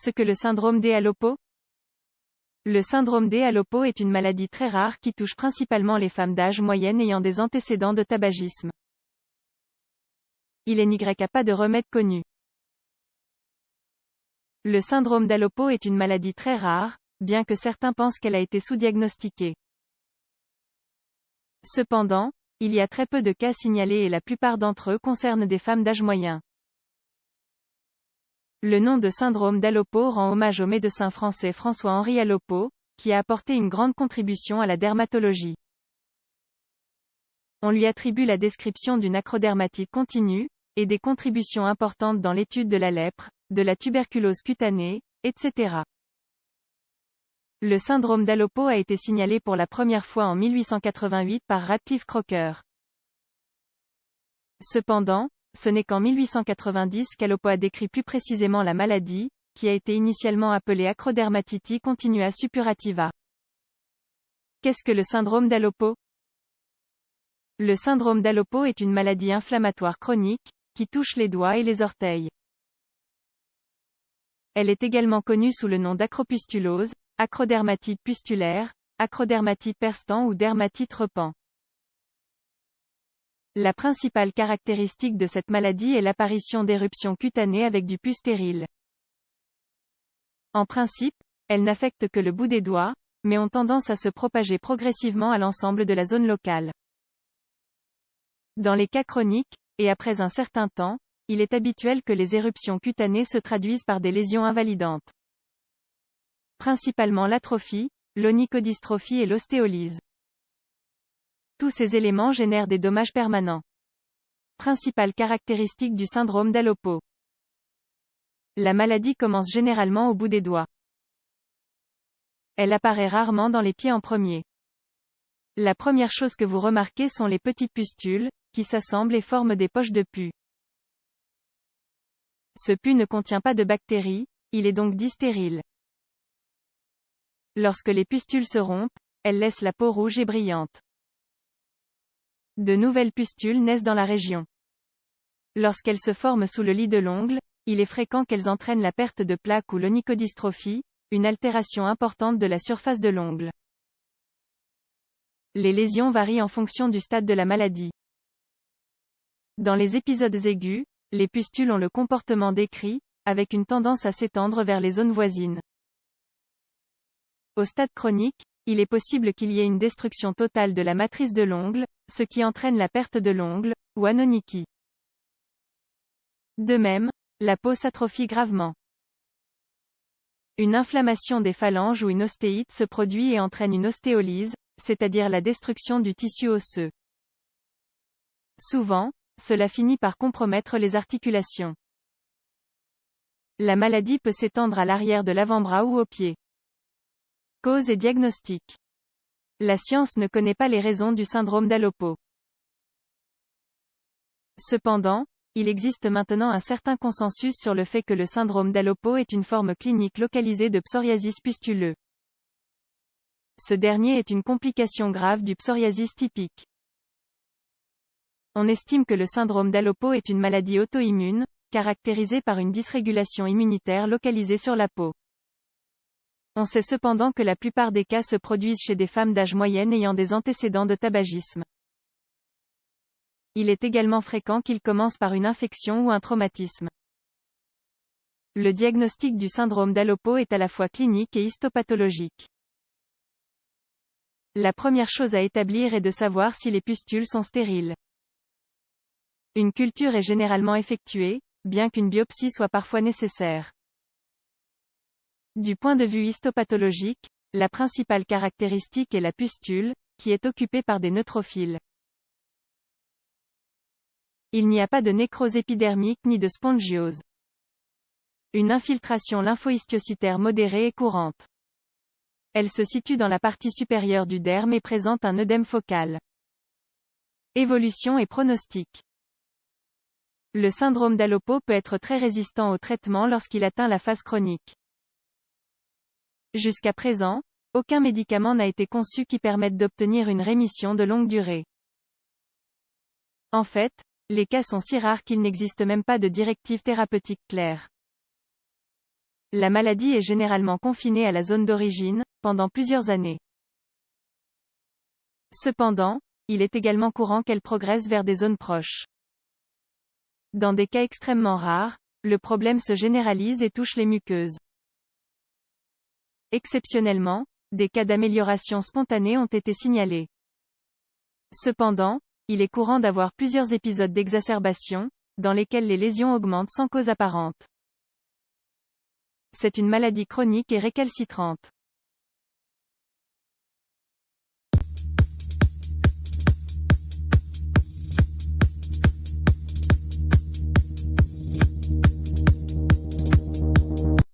Ce que le syndrome d'Ealopo? Le syndrome d'Ealopo est une maladie très rare qui touche principalement les femmes d'âge moyenne ayant des antécédents de tabagisme. Il n'y a pas de remède connu. Le syndrome d'Alopo est une maladie très rare, bien que certains pensent qu'elle a été sous-diagnostiquée. Cependant, il y a très peu de cas signalés et la plupart d'entre eux concernent des femmes d'âge moyen. Le nom de syndrome d'Alopo rend hommage au médecin français François-Henri Alopo, qui a apporté une grande contribution à la dermatologie. On lui attribue la description d'une acrodermatite continue, et des contributions importantes dans l'étude de la lèpre, de la tuberculose cutanée, etc. Le syndrome d'Alopo a été signalé pour la première fois en 1888 par Radcliffe Croker. Cependant, ce n'est qu'en 1890 qu'Alopo a décrit plus précisément la maladie, qui a été initialement appelée acrodermatite continua suppurativa. Qu'est-ce que le syndrome d'Alopo? Le syndrome d'Alopo est une maladie inflammatoire chronique, qui touche les doigts et les orteils. Elle est également connue sous le nom d'acropustulose, acrodermatite pustulaire, acrodermatite persistant ou dermatite repent. La principale caractéristique de cette maladie est l'apparition d'éruptions cutanées avec du pus stérile. En principe, elles n'affectent que le bout des doigts, mais ont tendance à se propager progressivement à l'ensemble de la zone locale. Dans les cas chroniques, et après un certain temps, il est habituel que les éruptions cutanées se traduisent par des lésions invalidantes. Principalement l'atrophie, l'onychodystrophie et l'ostéolyse. Tous ces éléments génèrent des dommages permanents. Principale caractéristique du syndrome d'Alopo. La maladie commence généralement au bout des doigts. Elle apparaît rarement dans les pieds en premier. La première chose que vous remarquez sont les petits pustules, qui s'assemblent et forment des poches de pus. Ce pus ne contient pas de bactéries, il est donc dit stérile. Lorsque les pustules se rompent, elles laissent la peau rouge et brillante. De nouvelles pustules naissent dans la région. Lorsqu'elles se forment sous le lit de l'ongle, il est fréquent qu'elles entraînent la perte de plaque ou l'onychodystrophie, une altération importante de la surface de l'ongle. Les lésions varient en fonction du stade de la maladie. Dans les épisodes aigus, les pustules ont le comportement décrit, avec une tendance à s'étendre vers les zones voisines. Au stade chronique, il est possible qu'il y ait une destruction totale de la matrice de l'ongle, ce qui entraîne la perte de l'ongle, ou anonychie. De même, la peau s'atrophie gravement. Une inflammation des phalanges ou une ostéite se produit et entraîne une ostéolyse, c'est-à-dire la destruction du tissu osseux. Souvent, cela finit par compromettre les articulations. La maladie peut s'étendre à l'arrière de l'avant-bras ou aux pieds. Cause et diagnostic. La science ne connaît pas les raisons du syndrome d'Alopo. Cependant, il existe maintenant un certain consensus sur le fait que le syndrome d'Alopo est une forme clinique localisée de psoriasis pustuleux. Ce dernier est une complication grave du psoriasis typique. On estime que le syndrome d'Alopo est une maladie auto-immune, caractérisée par une dysrégulation immunitaire localisée sur la peau. On sait cependant que la plupart des cas se produisent chez des femmes d'âge moyenne ayant des antécédents de tabagisme. Il est également fréquent qu'il commence par une infection ou un traumatisme. Le diagnostic du syndrome d'Alopo est à la fois clinique et histopathologique. La première chose à établir est de savoir si les pustules sont stériles. Une culture est généralement effectuée, bien qu'une biopsie soit parfois nécessaire. Du point de vue histopathologique, la principale caractéristique est la pustule, qui est occupée par des neutrophiles. Il n'y a pas de nécrose épidermique ni de spongiose. Une infiltration lymphohistiocytaire modérée est courante. Elle se situe dans la partie supérieure du derme et présente un œdème focal. Évolution et pronostic. Le syndrome d'Alopo peut être très résistant au traitement lorsqu'il atteint la phase chronique. Jusqu'à présent, aucun médicament n'a été conçu qui permette d'obtenir une rémission de longue durée. En fait, les cas sont si rares qu'il n'existe même pas de directive thérapeutique claire. La maladie est généralement confinée à la zone d'origine, pendant plusieurs années. Cependant, il est également courant qu'elle progresse vers des zones proches. Dans des cas extrêmement rares, le problème se généralise et touche les muqueuses. Exceptionnellement, des cas d'amélioration spontanée ont été signalés. Cependant, il est courant d'avoir plusieurs épisodes d'exacerbation, dans lesquels les lésions augmentent sans cause apparente. C'est une maladie chronique et récalcitrante.